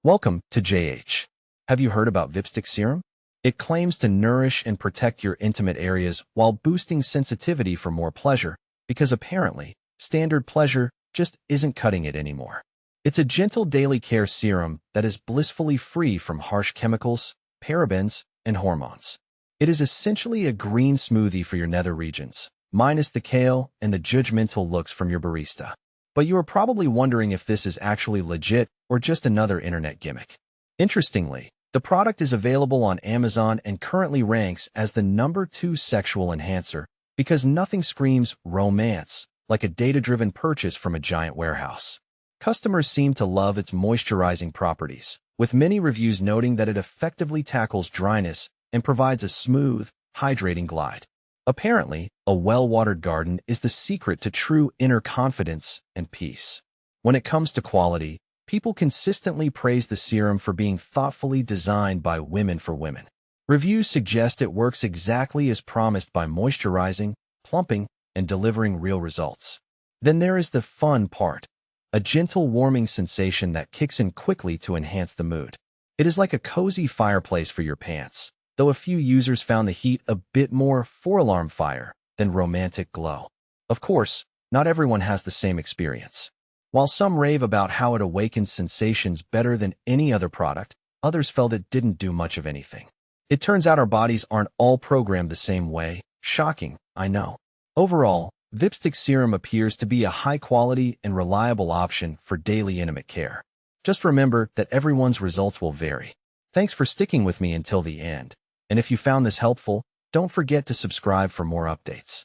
Welcome to JH. Have you heard about Vipstick Serum? It claims to nourish and protect your intimate areas while boosting sensitivity for more pleasure, because apparently, standard pleasure just isn't cutting it anymore. It's a gentle daily care serum that is blissfully free from harsh chemicals, parabens, and hormones. It is essentially a green smoothie for your nether regions, minus the kale and the judgmental looks from your barista. But you are probably wondering if this is actually legit or just another internet gimmick. Interestingly, the product is available on Amazon and currently ranks as the #2 sexual enhancer because nothing screams romance like a data-driven purchase from a giant warehouse. Customers seem to love its moisturizing properties, with many reviews noting that it effectively tackles dryness and provides a smooth, hydrating glide. Apparently, a well-watered garden is the secret to true inner confidence and peace. When it comes to quality, people consistently praise the serum for being thoughtfully designed by women for women. Reviews suggest it works exactly as promised by moisturizing, plumping, and delivering real results. Then there is the fun part, a gentle warming sensation that kicks in quickly to enhance the mood. It is like a cozy fireplace for your pants, though a few users found the heat a bit more four-alarm fire than romantic glow. Of course, not everyone has the same experience. While some rave about how it awakens sensations better than any other product, others felt it didn't do much of anything. It turns out our bodies aren't all programmed the same way. Shocking, I know. Overall, Vipstick Serum appears to be a high-quality and reliable option for daily intimate care. Just remember that everyone's results will vary. Thanks for sticking with me until the end. And if you found this helpful, don't forget to subscribe for more updates.